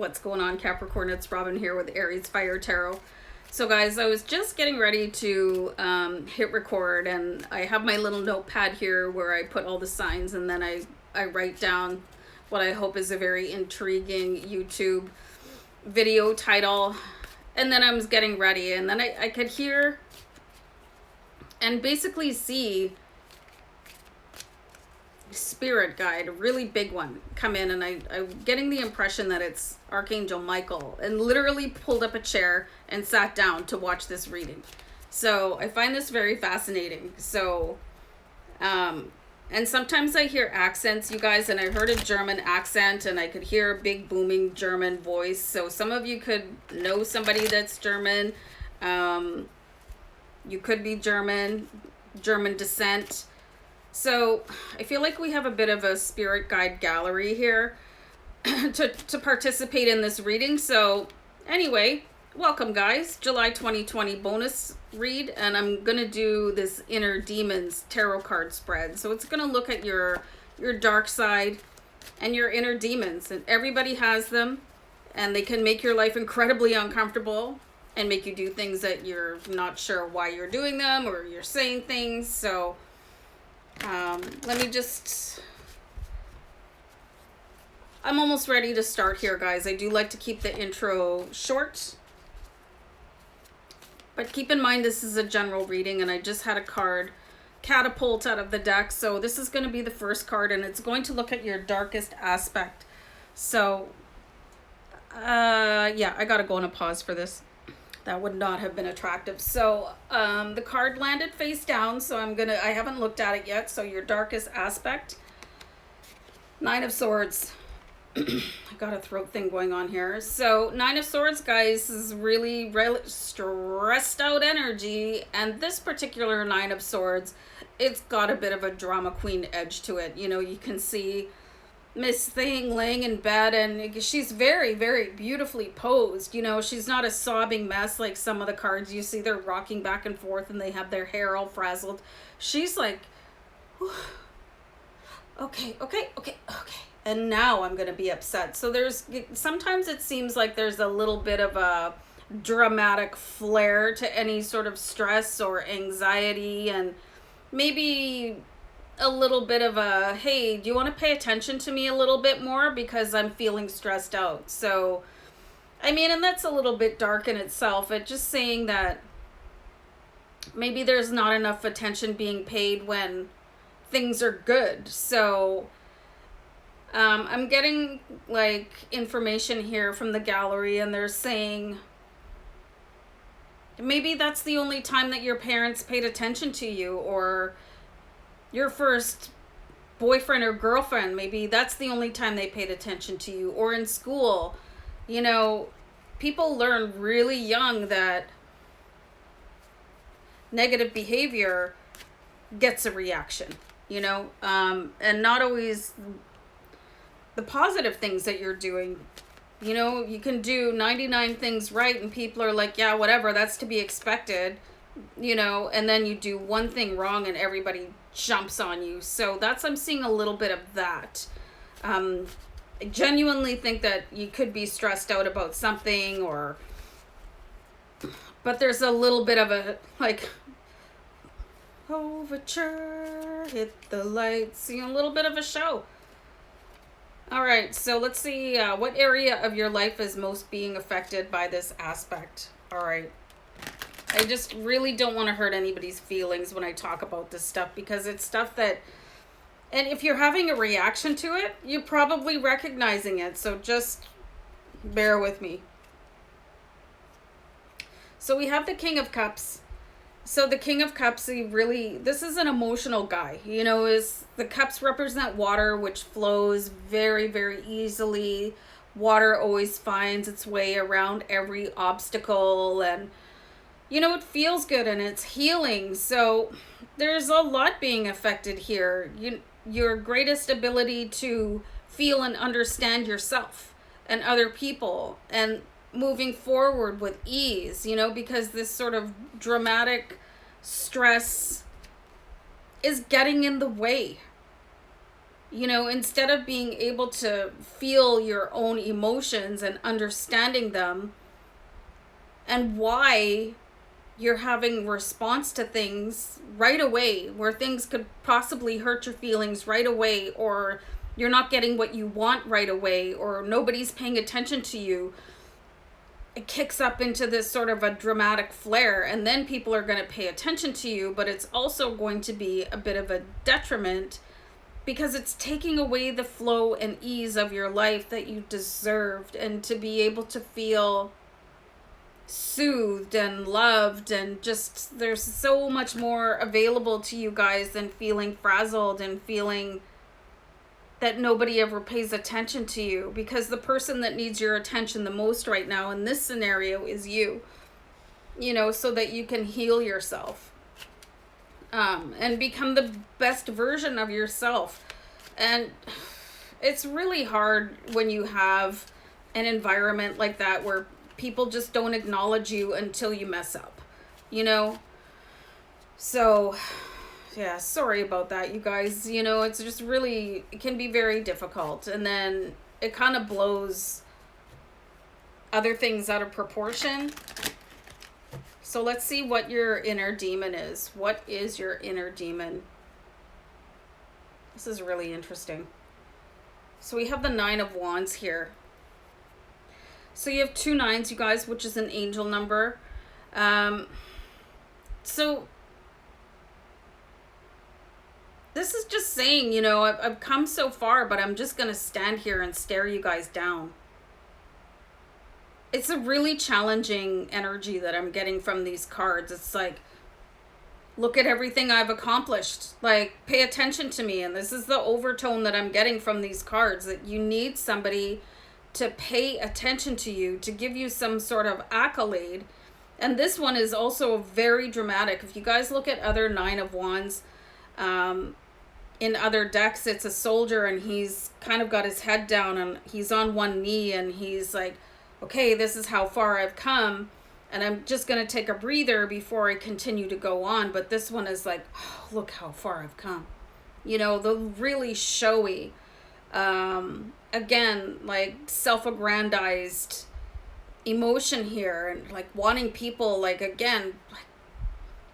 What's going on, Capricorn? It's Robin here with AriesFireTarot. So guys, I was just getting ready to hit record, and I have my little notepad here where I put all the signs, and then I write down what I hope is a very intriguing YouTube video title. And then I was getting ready, and then I could hear and basically see spirit guide, a really big one, come in, and I'm getting the impression that it's Archangel Michael, and literally pulled up a chair and sat down to watch this reading. So I find this very fascinating. So and sometimes I hear accents, you guys, and I heard a German accent, and I could hear a big booming German voice. So some of you could know somebody that's German. You could be German descent. So I feel like we have a bit of a spirit guide gallery here to participate in this reading. So anyway, welcome guys. July 2020 bonus read, and I'm going to do this Inner Demons tarot card spread. So it's going to look at your dark side and your inner demons, and everybody has them, and they can make your life incredibly uncomfortable and make you do things that you're not sure why you're doing them, or you're saying things. So let me just, I'm almost ready to start here, guys. I do like to keep the intro short, but keep in mind this is a general reading, and I just had a card catapult out of the deck. So this is going to be the first card, and it's going to look at your darkest aspect. So yeah, I gotta go on a pause for this. That would not have been attractive. So the card landed face down, so I haven't looked at it yet. So your darkest aspect, Nine of Swords. I got a throat thing going on here. So Nine of Swords, guys, is really stressed out energy, and this particular Nine of Swords, it's got a bit of a drama queen edge to it. You know, you can see Miss Thing laying in bed, and she's very, very beautifully posed. You know, she's not a sobbing mess like some of the cards you see. They're rocking back and forth, and they have their hair all frazzled. She's like, okay, and now I'm gonna be upset. So sometimes it seems like there's a little bit of a dramatic flair to any sort of stress or anxiety, and maybe a little bit of a, hey, do you want to pay attention to me a little bit more because I'm feeling stressed out. So I mean, and that's a little bit dark in itself. It's just saying that maybe there's not enough attention being paid when things are good. So I'm getting like information here from the gallery, and they're saying maybe that's the only time that your parents paid attention to you, or your first boyfriend or girlfriend, maybe that's the only time they paid attention to you. Or in school, you know, people learn really young that negative behavior gets a reaction, you know, and not always the positive things that you're doing. You know, you can do 99 things right, and people are like, yeah, whatever, that's to be expected, you know, and then you do one thing wrong and everybody jumps on you. So I'm seeing a little bit of that. I genuinely think that you could be stressed out about something, but there's a little bit of a, like, overture, hit the lights, you know, a little bit of a show. All right, so let's see what area of your life is most being affected by this aspect. All right. I just really don't want to hurt anybody's feelings when I talk about this stuff, because it's stuff that, and if you're having a reaction to it, you're probably recognizing it. So just bear with me. So we have the King of Cups. So the King of Cups, this is an emotional guy. You know, the cups represent water, which flows very, very easily. Water always finds its way around every obstacle, and you know, it feels good and it's healing. So there's a lot being affected here. Your greatest ability to feel and understand yourself and other people, and moving forward with ease, you know, because this sort of dramatic stress is getting in the way. You know, instead of being able to feel your own emotions and understanding them and why you're having response to things right away, where things could possibly hurt your feelings right away, or you're not getting what you want right away, or nobody's paying attention to you, it kicks up into this sort of a dramatic flare, and then people are going to pay attention to you, but it's also going to be a bit of a detriment because it's taking away the flow and ease of your life that you deserved, and to be able to feel soothed and loved, and just there's so much more available to you guys than feeling frazzled and feeling that nobody ever pays attention to you, because the person that needs your attention the most right now in this scenario is you, you know, so that you can heal yourself and become the best version of yourself. And it's really hard when you have an environment like that where people just don't acknowledge you until you mess up, you know? So yeah, sorry about that, you guys. You know, it's just really, it can be very difficult. And then it kind of blows other things out of proportion. So let's see what your inner demon is. What is your inner demon? This is really interesting. So we have the 9 of Wands here. So you have 2 9s, you guys, which is an angel number. So this is just saying, you know, I've come so far, but I'm just going to stand here and stare you guys down. It's a really challenging energy that I'm getting from these cards. It's like, look at everything I've accomplished. Like, pay attention to me. And this is the overtone that I'm getting from these cards, that you need somebody to pay attention to you, to give you some sort of accolade. And this one is also very dramatic. If you guys look at other 9 of Wands, in other decks, it's a soldier, and he's kind of got his head down and he's on one knee, and he's like, okay, this is how far I've come, and I'm just going to take a breather before I continue to go on. But this one is like, oh, look how far I've come. You know, the really showy, again, like self-aggrandized emotion here, and like wanting people, like, again, like,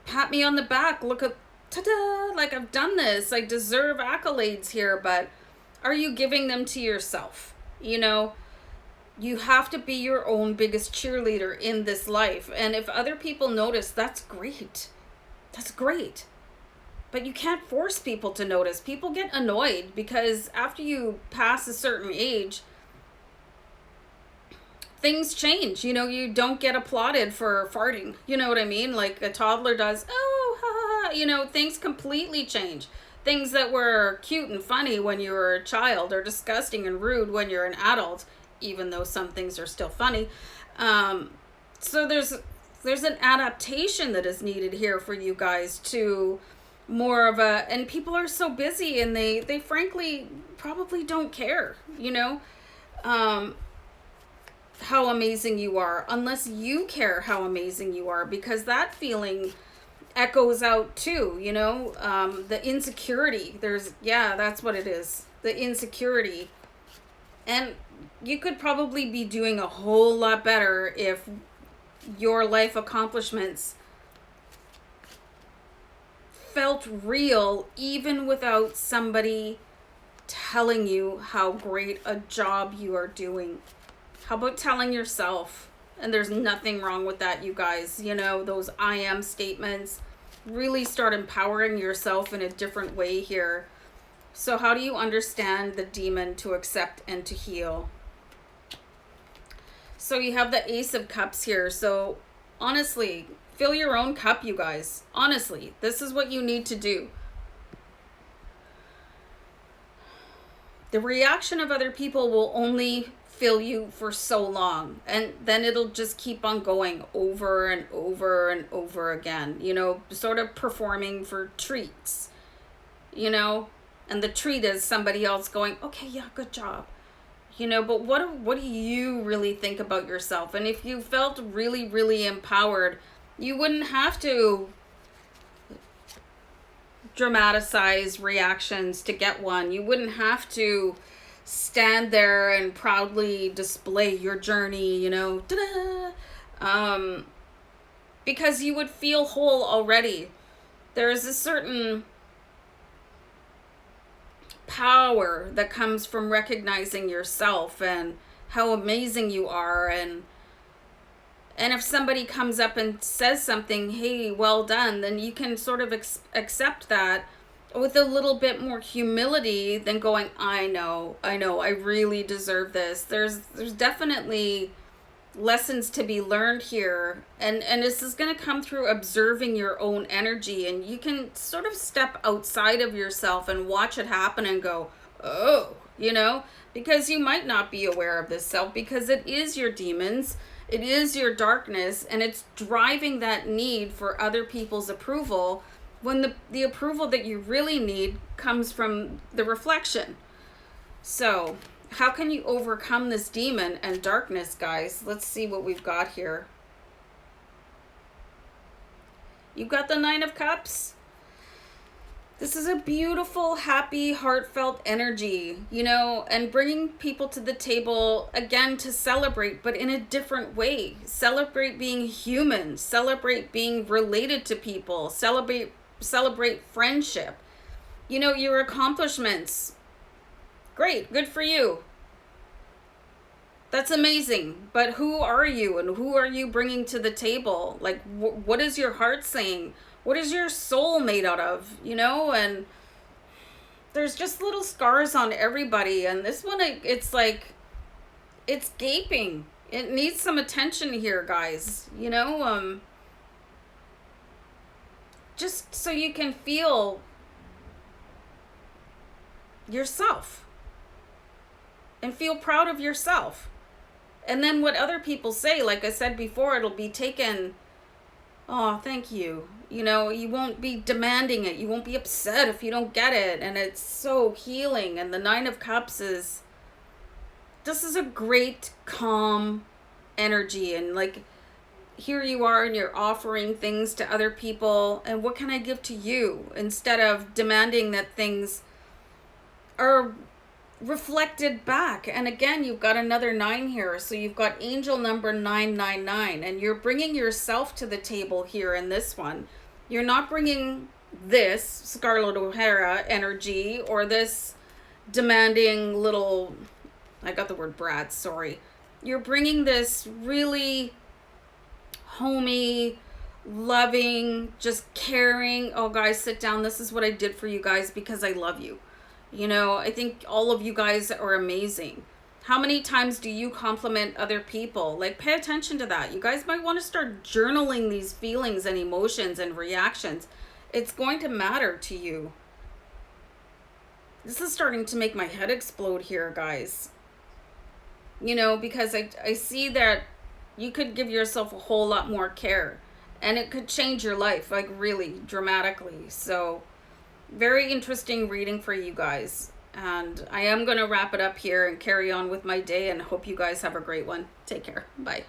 pat me on the back, look at, ta-da, like, I've done this, I deserve accolades here. But are you giving them to yourself? You know, you have to be your own biggest cheerleader in this life. And if other people notice, that's great. That's great. But you can't force people to notice. People get annoyed because after you pass a certain age, things change. You know, you don't get applauded for farting. You know what I mean? Like a toddler does, oh, ha, ha, ha. You know, things completely change. Things that were cute and funny when you were a child are disgusting and rude when you're an adult, even though some things are still funny. So there's an adaptation that is needed here for you guys to more of a, and people are so busy, and they frankly probably don't care, you know, how amazing you are, unless you care how amazing you are, because that feeling echoes out too, you know, the insecurity. That's what it is, the insecurity. And you could probably be doing a whole lot better if your life accomplishments felt real, even without somebody telling you how great a job you are doing. How about telling yourself? And there's nothing wrong with that, you guys. You know, those I am statements. Really start empowering yourself in a different way here. So how do you understand the demon to accept and to heal? So you have the Ace of Cups here. So honestly, fill your own cup, you guys. Honestly, this is what you need to do. The reaction of other people will only fill you for so long, and then it'll just keep on going over and over and over again, you know, sort of performing for treats, you know, and the treat is somebody else going, okay, yeah, good job, you know. But what do you really think about yourself? And if you felt really, really empowered, you wouldn't have to dramatize reactions to get one. You wouldn't have to stand there and proudly display your journey, you know, ta-da! Because you would feel whole already. There's a certain power that comes from recognizing yourself and how amazing you are, and if somebody comes up and says something, hey, well done, then you can sort of accept that with a little bit more humility than going, I know, I really deserve this. There's definitely lessons to be learned here, and this is going to come through observing your own energy, and you can sort of step outside of yourself and watch it happen and go, oh, you know, because you might not be aware of this self, because it is your demons, it is your darkness, and it's driving that need for other people's approval, when the approval that you really need comes from the reflection. So how can you overcome this demon and darkness, guys? Let's see what we've got here. You've got the Nine of Cups. This is a beautiful, happy, heartfelt energy, you know, and bringing people to the table, again, to celebrate, but in a different way. Celebrate being human. Celebrate being related to people. Celebrate friendship. You know, your accomplishments. Great, good for you. That's amazing. But who are you, and who are you bringing to the table? Like, what is your heart saying? What is your soul made out of? You know, and there's just little scars on everybody. And this one, it's like, it's gaping. It needs some attention here, guys. You know, just so you can feel yourself and feel proud of yourself. And then what other people say, like I said before, it'll be taken, oh, thank you. You know, you won't be demanding it. You won't be upset if you don't get it. And it's so healing. And the Nine of Cups this is a great, calm energy. And like, here you are and you're offering things to other people. And what can I give to you? Instead of demanding that things are reflected back. And again, you've got another 9 here, so you've got angel number 999, and you're bringing yourself to the table here in this one. You're not bringing this Scarlet O'Hara energy or this demanding little, I got the word brat, sorry. You're bringing this really homey, loving, just caring, oh guys, sit down, this is what I did for you guys because I love you. You know, I think all of you guys are amazing. How many times do you compliment other people? Like, pay attention to that. You guys might want to start journaling these feelings and emotions and reactions. It's going to matter to you. This is starting to make my head explode here, guys. You know, because I see that you could give yourself a whole lot more care. And it could change your life, like, really dramatically. So very interesting reading for you guys, and I am going to wrap it up here and carry on with my day, and hope you guys have a great one. Take care. Bye.